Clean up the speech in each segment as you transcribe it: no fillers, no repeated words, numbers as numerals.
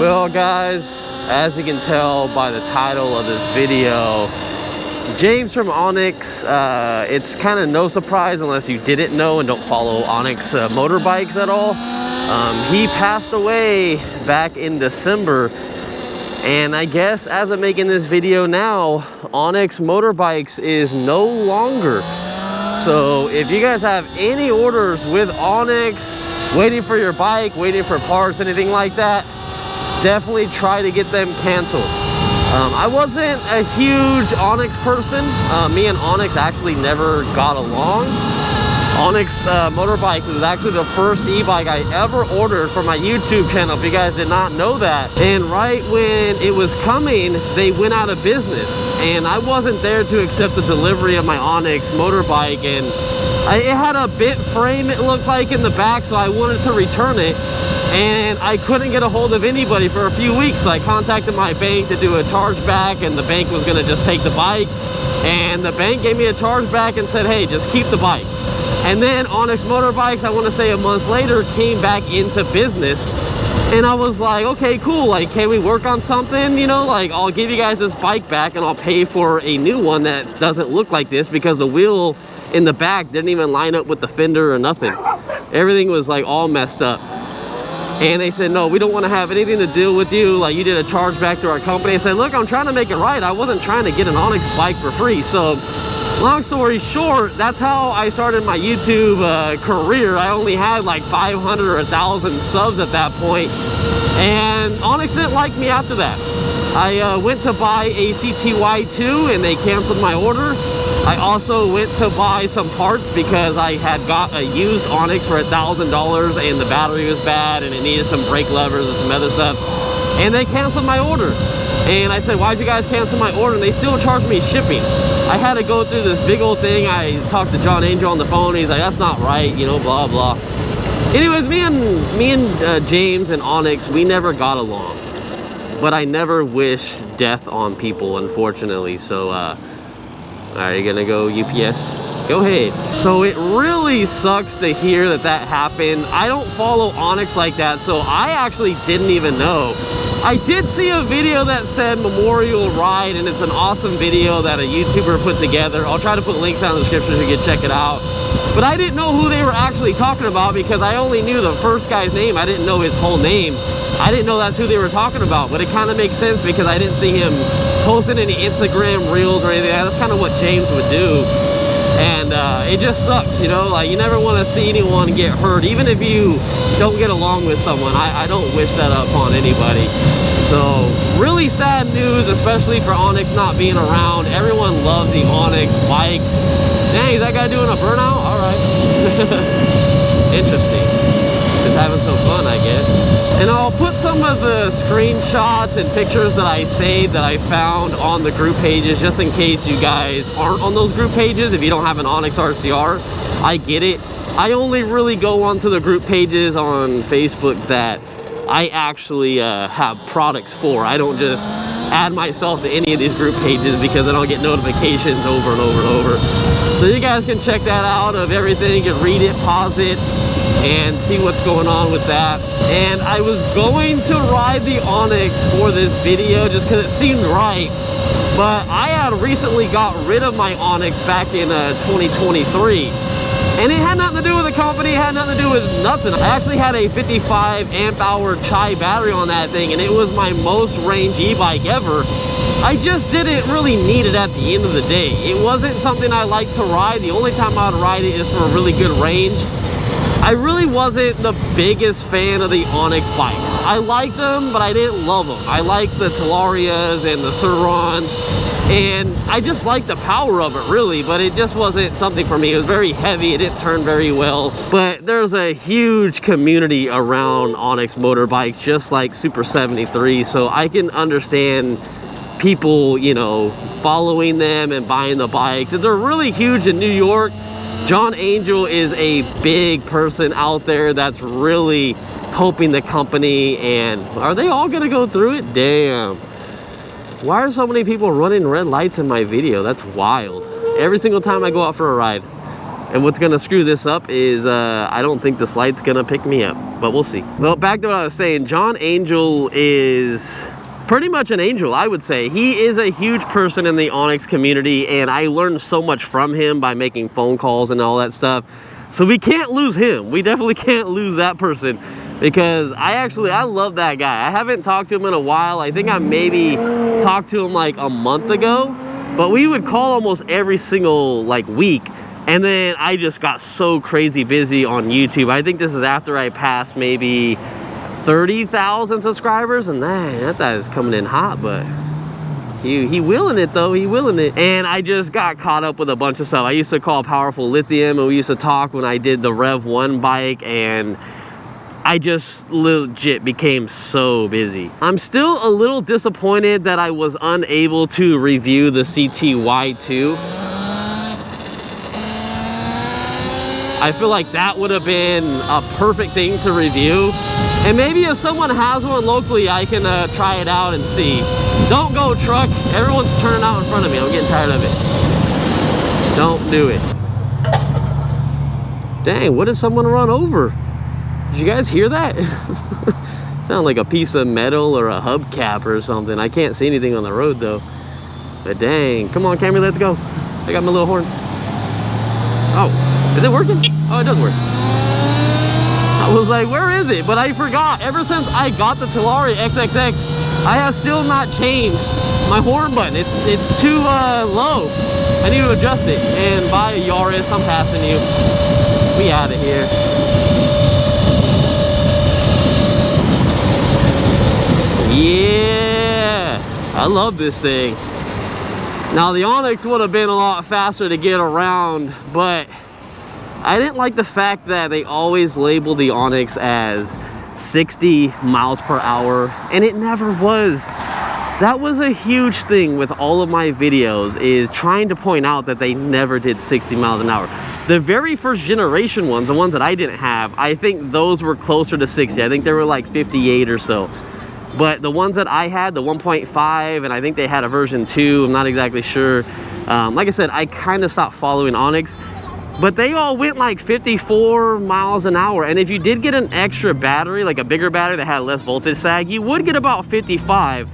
Well guys, as you can tell by the title of this video, James from Onyx, it's kind of no surprise unless you didn't know and don't follow Onyx Motorbikes at all. He passed away back in December, and I guess as I'm making this video now, Onyx Motorbikes is no longer. So if you guys have any orders with Onyx, waiting for your bike, waiting for parts, anything like that, definitely try to get them canceled. I wasn't a huge Onyx person. Me and Onyx actually never got along. Onyx Motorbikes was actually the first e-bike I ever ordered for my YouTube channel, if you guys did not know that. And right when it was coming, they went out of business. And I wasn't there to accept the delivery of my Onyx motorbike. And it had a bent frame, it looked like, in the back, so I wanted to return it. And I couldn't get a hold of anybody for a few weeks. So I contacted my bank to do a chargeback, and the bank was gonna just take the bike. And the bank gave me a chargeback and said, hey, just keep the bike. And then Onyx Motorbikes, I wanna say a month later, came back into business. And I was like, okay, cool, like, can we work on something? You know, like, I'll give you guys this bike back and I'll pay for a new one that doesn't look like this, because the wheel in the back didn't even line up with the fender or nothing. Everything was like all messed up. And they said, no, we don't want to have anything to do with you. Like, you did a chargeback to our company. I said, look, I'm trying to make it right. I wasn't trying to get an Onyx bike for free. So long story short, that's how I started my YouTube career. I only had like 500 or 1,000 subs at that point. And Onyx didn't like me after that. I went to buy a CTY2 and they canceled my order. I also went to buy some parts because I had got a used Onyx for $1,000 and the battery was bad and it needed some brake levers and some other stuff. And they canceled my order. And I said, why'd you guys cancel my order? And they still charged me shipping. I had to go through this big old thing. I talked to John Angel on the phone. He's like, that's not right, you know, blah, blah. Anyways, me and James and Onyx, we never got along. But I never wish death on people, unfortunately. So, are you gonna go UPS? Go ahead. So it really sucks to hear that that happened. I don't follow Onyx like that, so I actually didn't even know. I did see a video that said Memorial Ride, and it's an awesome video that a YouTuber put together. I'll try to put links down in the description so you can check it out. But I didn't know who they were actually talking about because I only knew the first guy's name. I didn't know his whole name. I didn't know that's who they were talking about, but it kind of makes sense because I didn't see him posting any Instagram reels or anything. That's kind of what James would do. And it just sucks, you know, like, you never want to see anyone get hurt, even if you don't get along with someone. I don't wish that upon anybody. So really sad news, especially for Onyx not being around. Everyone loves the Onyx bikes. Dang, is that guy doing a burnout? All right. Interesting. Just having some fun, I guess. And I'll put some of the screenshots and pictures that I saved that I found on the group pages, just in case you guys aren't on those group pages. If you don't have an Onyx RCR, I get it. I only really go onto the group pages on Facebook that I actually have products for. I don't just add myself to any of these group pages because I don't get notifications over and over and over. So you guys can check that out of everything. You can read it, pause it, and see what's going on with that. And I was going to ride the Onyx for this video just because it seemed right, but I had recently got rid of my Onyx back in 2023, and it had nothing to do with the company. It had nothing to do with nothing. I actually had a 55 amp hour Chai battery on that thing, and it was my most range e-bike ever. I just didn't really need it at the end of the day. It wasn't something I like to ride. The only time I'd ride it is for a really good range. I really wasn't the biggest fan of the Onyx bikes. I liked them, but I didn't love them. I liked the Talarias and the Sur Rons, and I just liked the power of it, really, but it just wasn't something for me. It was very heavy, it didn't turn very well. But there's a huge community around Onyx motorbikes, just like Super 73, so I can understand people, you know, following them and buying the bikes. And they're really huge in New York. John Angel is a big person out there that's really helping the company. And are they all gonna go through it? Damn. Why are so many people running red lights in my video? That's wild. Every single time I go out for a ride. And what's gonna screw this up is I don't think this light's gonna pick me up, but we'll see. Well, back to what I was saying, John Angel is pretty much an angel, I would say. He is a huge person in the Onyx community, and I learned so much from him by making phone calls and all that stuff. So we can't lose him. We definitely can't lose that person, because I love that guy. I haven't talked to him in a while. I think I maybe talked to him like a month ago, but we would call almost every single like week. And then I just got so crazy busy on YouTube. I think this is after I passed maybe 30,000 subscribers, and that guy is coming in hot, but he willing it though, he willing it. And I just got caught up with a bunch of stuff. I used to call Powerful Lithium, and we used to talk when I did the Rev 1 bike, and I just legit became so busy. I'm still a little disappointed that I was unable to review the CTY2. I feel like that would have been a perfect thing to review. And maybe if someone has one locally, I can try it out and see. Don't go truck. Everyone's turning out in front of me. I'm getting tired of it. Don't do it. Dang, what did someone run over? Did you guys hear that? Sound like a piece of metal or a hubcap or something. I can't see anything on the road though. But dang, come on Camry, let's go. I got my little horn. Oh, is it working? Oh, it does work. I was like, where is it? But I forgot. Ever since I got the Talari XXX, I have still not changed my horn button. It's too low. I need to adjust it. And buy a Yaris, I'm passing you. We out of here. Yeah, I love this thing. Now the Onyx would have been a lot faster to get around, but I didn't like the fact that they always label the Onyx as 60 miles per hour, and it never was. That was a huge thing with all of my videos, is trying to point out that they never did 60 miles an hour. The very first generation ones, the ones that I didn't have, I think those were closer to 60. I think they were like 58 or so. But the ones that I had, the 1.5, and I think they had a version 2, I'm not exactly sure. Like I said, I kind of stopped following Onyx, but they all went like 54 miles an hour. And if you did get an extra battery, like a bigger battery that had less voltage sag, you would get about 55.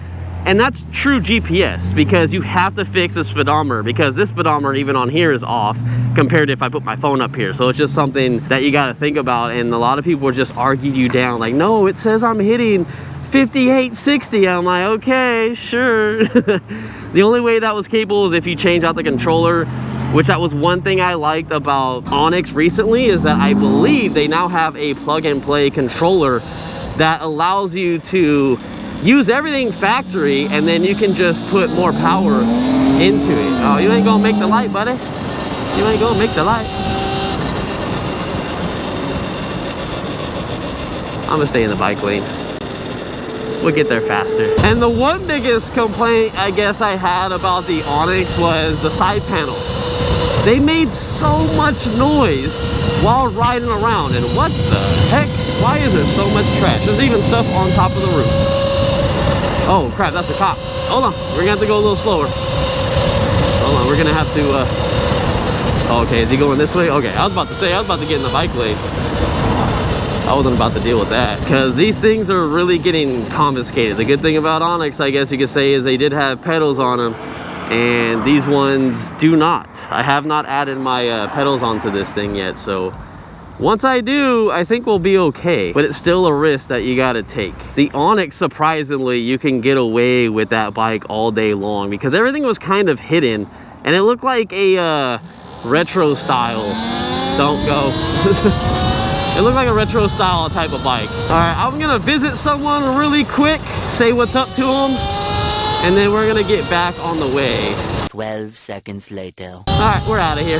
And that's true GPS, because you have to fix the speedometer, because this speedometer even on here is off compared to if I put my phone up here. So it's just something that you got to think about. And a lot of people just argued you down like, no, it says I'm hitting 58, 60. I'm like, okay, sure. The only way that was capable is if you change out the controller, which that was one thing I liked about Onyx recently, is that I believe they now have a plug and play controller that allows you to use everything factory, and then you can just put more power into it. Oh, you ain't gonna make the light, buddy. You ain't gonna make the light. I'm gonna stay in the bike lane. We'll get there faster. And the one biggest complaint I guess I had about the Onyx was the side panels. They made so much noise while riding around, and what the heck? Why is there so much trash? There's even stuff on top of the roof. Oh crap, that's a cop. Hold on, we're gonna have to go a little slower. Hold on, we're gonna have to, okay, is he going this way? Okay, I was about to say, I was about to get in the bike lane. I wasn't about to deal with that, because these things are really getting confiscated. The good thing about Onyx, I guess you could say, is they did have pedals on them, and these ones do not. I have not added my pedals onto this thing yet, so once I do, I think we'll be okay, but it's still a risk that you gotta take. The Onyx, surprisingly, you can get away with that bike all day long, because everything was kind of hidden, and it looked like a retro style. Don't go. It looked like a retro style type of bike. All right, I'm gonna visit someone really quick, say what's up to them, and then we're gonna get back on the way. 12 seconds later. All right, we're out of here.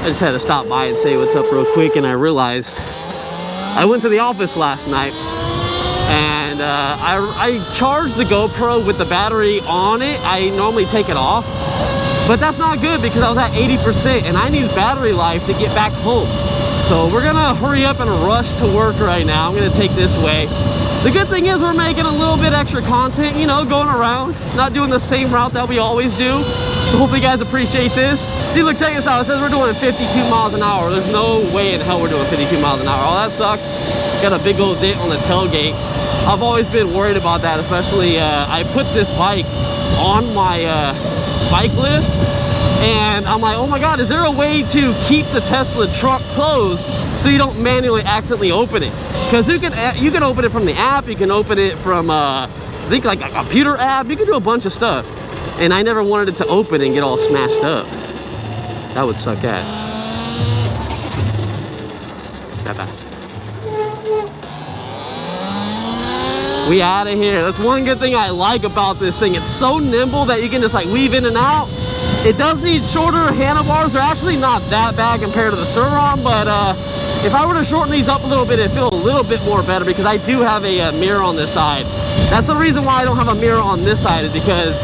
I just had to stop by and say what's up real quick, and I realized I went to the office last night, and I charged the GoPro with the battery on it. I normally take it off, but that's not good because I was at 80%, and I need battery life to get back home. So we're gonna hurry up and rush to work right now. I'm gonna take this way. The good thing is we're making a little bit extra content, you know, going around, not doing the same route that we always do. So hopefully you guys appreciate this. See, look, check this out. It says we're doing 52 miles an hour. There's no way in hell we're doing 52 miles an hour. Oh, that sucks. Got a big old dent on the tailgate. I've always been worried about that, especially I put this bike on my bike lift, and I'm like, oh my God, is there a way to keep the Tesla trunk closed so you don't manually accidentally open it? Because you can open it from the app, you can open it from I think like a computer app, you can do a bunch of stuff. And I never wanted it to open and get all smashed up. That would suck ass. We out of here. That's one good thing I like about this thing. It's so nimble that you can just like weave in and out. It does need shorter handlebars. They're actually not that bad compared to the Sur Ron, but if I were to shorten these up a little bit, it'd feel a little bit more better because I do have a mirror on this side. That's the reason why I don't have a mirror on this side, is because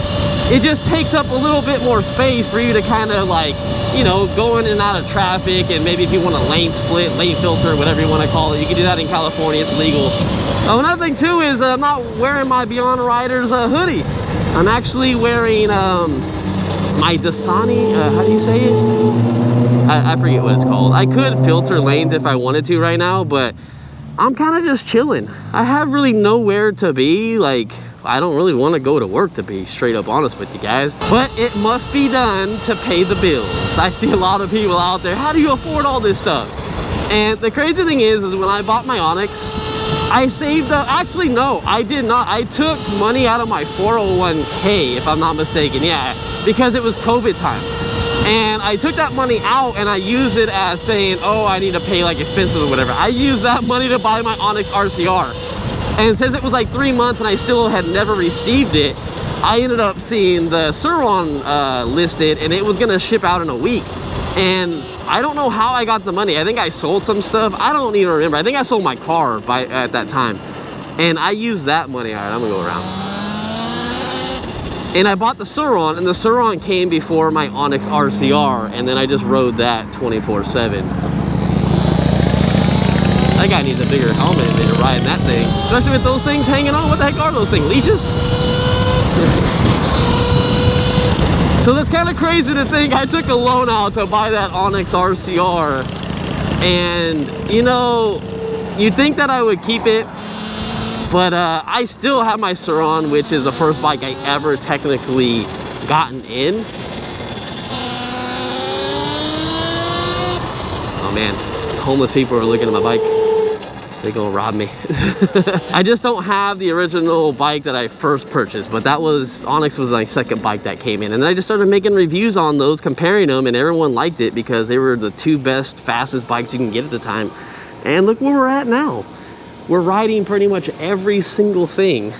it just takes up a little bit more space for you to kind of like, you know, go in and out of traffic. And maybe if you want a lane split, lane filter, whatever you want to call it, you can do that in California. It's legal. Another thing too is I'm not wearing my Beyond Riders hoodie. I'm actually wearing my Dasani, how do you say it? I forget what it's called. I could filter lanes if I wanted to right now, but I'm kind of just chilling. I have really nowhere to be. Like, I don't really want to go to work, to be straight up honest with you guys, but it must be done to pay the bills. I see a lot of people out there, how do you afford all this stuff? And the crazy thing is when I bought my Onyx, I saved up. Actually, no, I did not. I took money out of my 401k, if I'm not mistaken. Yeah, because it was COVID time. And I took that money out and I used it as saying, oh, I need to pay like expenses or whatever. I used that money to buy my Onyx RCR. And since it was like 3 months and I still had never received it, I ended up seeing the Sur Ron listed, and it was gonna ship out in a week. And I don't know how I got the money. I think I sold some stuff. I don't even remember. I think I sold my car at that time. And I used that money. All right, I'm gonna go around. And I bought the Sur Ron, and the Sur Ron came before my Onyx RCR, and then I just rode that 24/7. That guy needs a bigger helmet than riding that thing. Especially with those things hanging on. What the heck are those things? Leashes? So that's kind of crazy to think I took a loan out to buy that Onyx RCR. And, you know, you'd think that I would keep it. But I still have my Sur Ron, which is the first bike I ever technically gotten in. Oh man, homeless people are looking at my bike. They're gonna rob me. I just don't have the original bike that I first purchased, but that was, Onyx was my second bike that came in. And then I just started making reviews on those, comparing them, and everyone liked it because they were the two best, fastest bikes you can get at the time. And look where we're at now. We're riding pretty much every single thing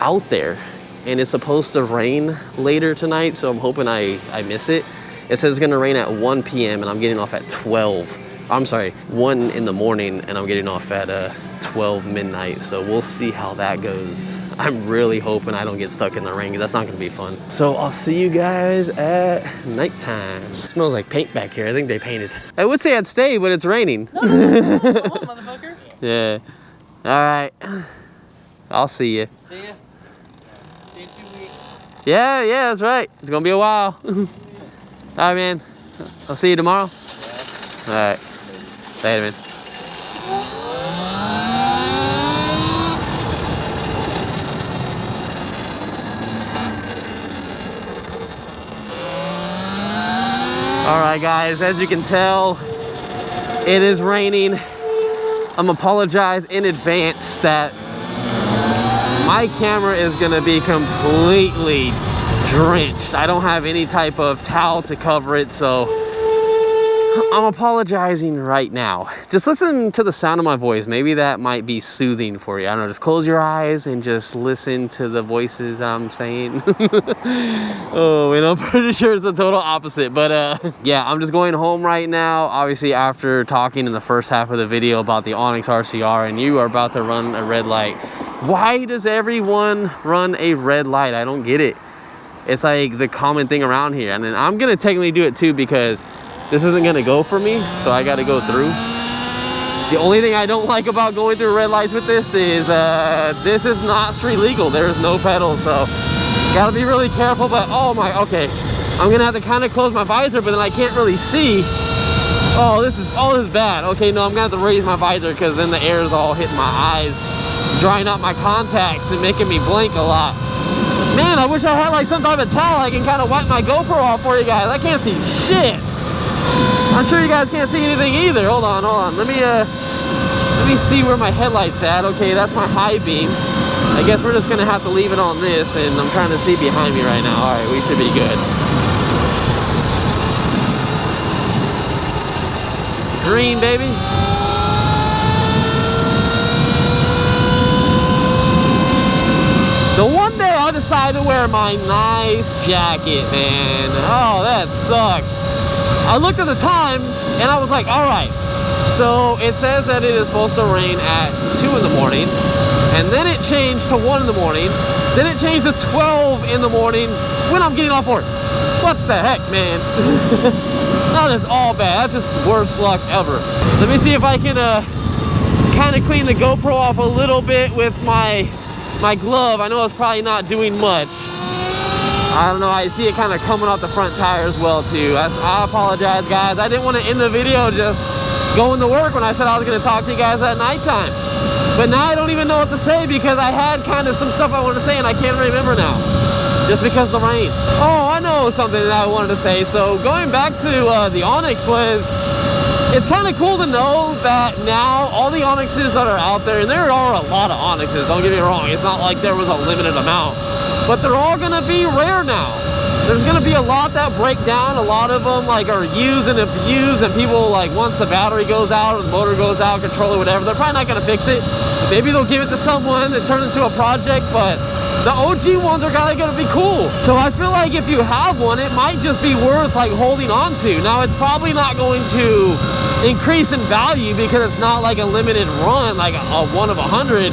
out there. And it's supposed to rain later tonight, so I'm hoping I miss it. It says it's gonna rain at 1 p.m. and I'm getting off at 12. I'm sorry, 1 in the morning, and I'm getting off at 12 midnight. So we'll see how that goes. I'm really hoping I don't get stuck in the rain, because that's not gonna be fun. So I'll see you guys at nighttime. It smells like paint back here. I think they painted. I would say I'd stay, but it's raining. No, motherfucker. Yeah. All right. I'll see you. See ya. See you in 2 weeks. Yeah, that's right. It's gonna be a while. All right, man. I'll see you tomorrow. All right. Later, man. All right, guys, as you can tell, it is raining. I'm apologize in advance that my camera is gonna be completely drenched. I don't have any type of towel to cover it, so I'm apologizing right now. Just listen to the sound of my voice. Maybe that might be soothing for you. I don't know, just close your eyes and just listen to the voices I'm saying. Oh, and I'm pretty sure it's the total opposite. But yeah, I'm just going home right now. Obviously, after talking in the first half of the video about the Onyx RCR, and you are about to run a red light. Why does everyone run a red light? I don't get it. It's like the common thing around here. And then I'm gonna technically do it too, because this isn't gonna go for me, so I gotta go through. The only thing I don't like about going through red lights with this is this is not street legal. There's no pedals, so gotta be really careful. But oh my, okay. I'm gonna have to kind of close my visor, but then I can't really see. Oh, this is bad. Okay, no, I'm gonna have to raise my visor because then the air is all hitting my eyes, drying out my contacts and making me blink a lot. Man, I wish I had like some type of towel I can kind of wipe my GoPro off for you guys. I can't see shit. I'm sure you guys can't see anything either. Hold on. Let me see where my headlight's at. Okay, that's my high beam. I guess we're just gonna have to leave it on this, and I'm trying to see behind me right now. All right, we should be good. Green, baby. So one day I'll decide to wear my nice jacket, man. Oh, that sucks. I looked at the time and I was like, all right. So it says that it is supposed to rain at 2 in the morning, and then it changed to 1 in the morning, then it changed to 12 in the morning when I'm getting off work. What the heck, man? That is all bad. That's just worst luck ever. Let me see if I can kind of clean the GoPro off a little bit with my glove. I know it's probably not doing much. I don't know, I see it kind of coming off the front tire as well too. I apologize, guys. I didn't want to end the video just going to work when I said I was going to talk to you guys at nighttime. But now I don't even know what to say because I had kind of some stuff I wanted to say and I can't remember now. Just because of the rain. Oh, I know something that I wanted to say. So going back to the Onyx was, it's kind of cool to know that now all the Onyxes that are out there, and there are a lot of Onyxes, don't get me wrong, it's not like there was a limited amount, but they're all gonna be rare now. There's gonna be a lot that break down. A lot of them like are used and abused, and people like once the battery goes out or the motor goes out, controller, whatever, they're probably not gonna fix it. Maybe they'll give it to someone that turns into a project, but the OG ones are kind of gonna be cool. So I feel like if you have one, it might just be worth like holding on to. Now it's probably not going to increase in value because it's not like a limited run, like a 1 of 100.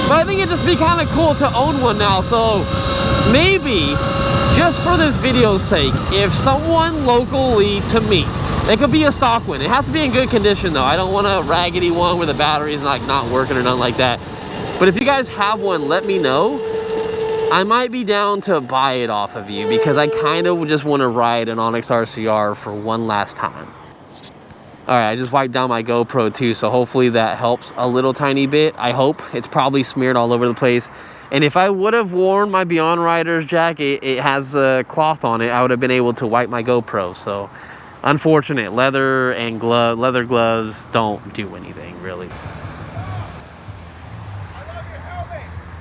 But I think it'd just be kind of cool to own one now. So maybe, just for this video's sake, if someone locally to me, it could be a stock one. It has to be in good condition though. I don't want a raggedy one where the battery's like not working or nothing like that. But if you guys have one, let me know. I might be down to buy it off of you because I kind of just want to ride an Onyx RCR for one last time. All right, I just wiped down my GoPro too, so hopefully that helps a little tiny bit. I hope. It's probably smeared all over the place. And if I would have worn my Beyond Riders jacket, it has a cloth on it, I would have been able to wipe my GoPro. So unfortunate. Leather and leather gloves don't do anything really.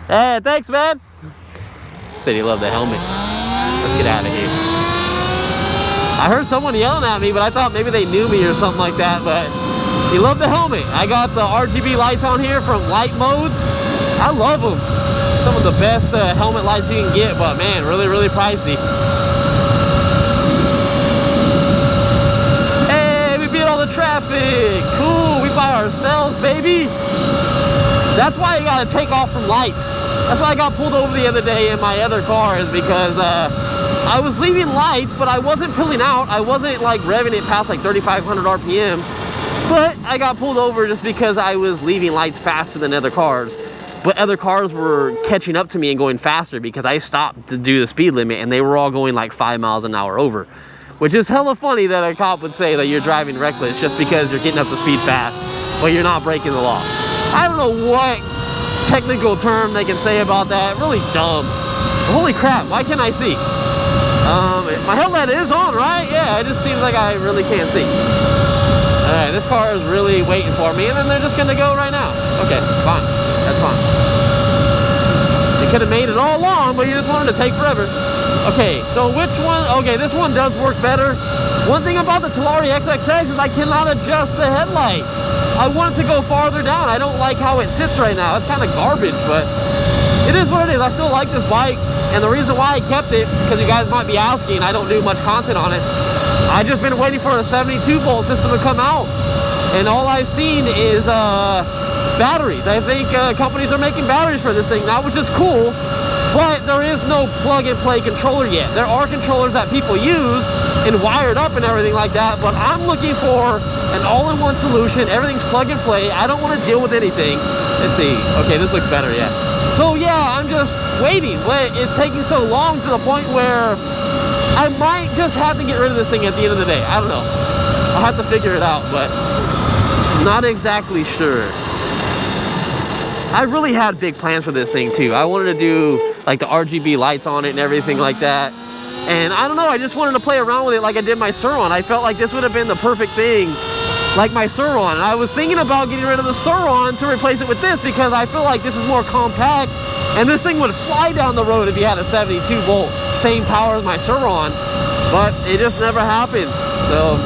Hey, thanks, man. Said he loved the helmet. Let's get out of here. I heard someone yelling at me, but I thought maybe they knew me or something like that, but he loved the helmet. I got the RGB lights on here from Light Modes. I love them. Some of the best helmet lights you can get, but man, really, really pricey. Hey, we beat all the traffic. Cool, we by ourselves, baby. That's why you gotta take off from lights. That's why I got pulled over the other day in my other car, is because I was leaving lights, but I wasn't pulling out. I wasn't like revving it past like 3,500 RPM, but I got pulled over just because I was leaving lights faster than other cars. But other cars were catching up to me and going faster because I stopped to do the speed limit and they were all going like 5 miles an hour over, which is hella funny that a cop would say that you're driving reckless just because you're getting up to speed fast, but you're not breaking the law. I don't know what technical term they can say about that. Really dumb. Holy crap, why can't I see? My headlight is on, right? Yeah, it just seems like I really can't see. All right, this car is really waiting for me, and then they're just gonna go right now. Okay, fine, that's fine. You could have made it all along, but you just wanted to take forever. Okay, so which one? Okay, this one does work better. One thing about the Talari XXX is I cannot adjust the headlight. I want it to go farther down. I don't like how it sits right now. It's kind of garbage, but it is what it is. I still like this bike, and the reason why I kept it, because you guys might be asking, I don't do much content on it. I've just been waiting for a 72-volt system to come out, and all I've seen is batteries. I think companies are making batteries for this thing now, which is cool, but there is no plug-and-play controller yet. There are controllers that people use and wired up and everything like that, but I'm looking for an all-in-one solution. Everything's plug-and-play. I don't want to deal with anything. Let's see. Okay, this looks better, yeah. So yeah, I'm just waiting, but it's taking so long to the point where I might just have to get rid of this thing at the end of the day. I don't know. I'll have to figure it out, but not exactly sure. I really had big plans for this thing too. I wanted to do like the RGB lights on it and everything like that. And I don't know, I just wanted to play around with it like I did my Sur Ron. I felt like this would have been the perfect thing, like my Sur Ron. And I was thinking about getting rid of the Sur Ron to replace it with this because I feel like this is more compact and this thing would fly down the road if you had a 72 volt, same power as my Sur Ron. But it just never happened. So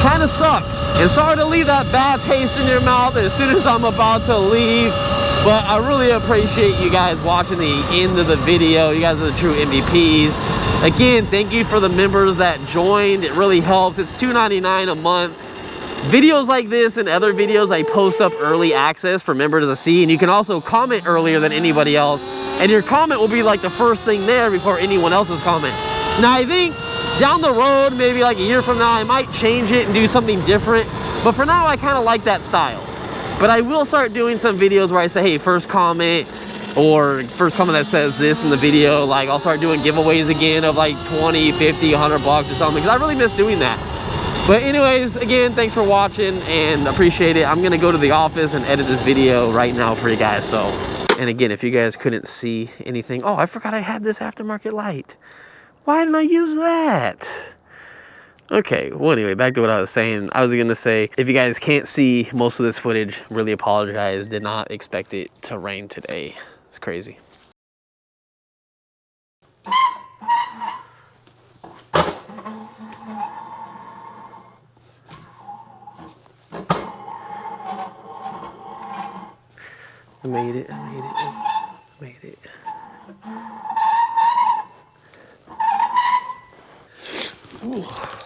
kind of sucks. And sorry to leave that bad taste in your mouth as soon as I'm about to leave. But I really appreciate you guys watching the end of the video. You guys are the true MVPs. Again, thank you for the members that joined. It really helps. It's $2.99 a month. Videos like this and other videos I post up early access for members to see. And you can also comment earlier than anybody else. And your comment will be like the first thing there before anyone else's comment. Now I think down the road, maybe like a year from now, I might change it and do something different. But for now, I kind of like that style. But I will start doing some videos where I say, hey, first comment, or first comment that says this in the video. Like I'll start doing giveaways again of like 20, 50, 100 bucks or something, because I really miss doing that. But anyways, again, thanks for watching and appreciate it. I'm gonna go to the office and edit this video right now for you guys. So, and again, if you guys couldn't see anything, oh, I forgot I had this aftermarket light. Why didn't I use that? Okay, well anyway, back to what I was saying. I was gonna say, if you guys can't see most of this footage, really apologize. Did not expect it to rain today. It's crazy. I made it, I made it, I made it. Ooh.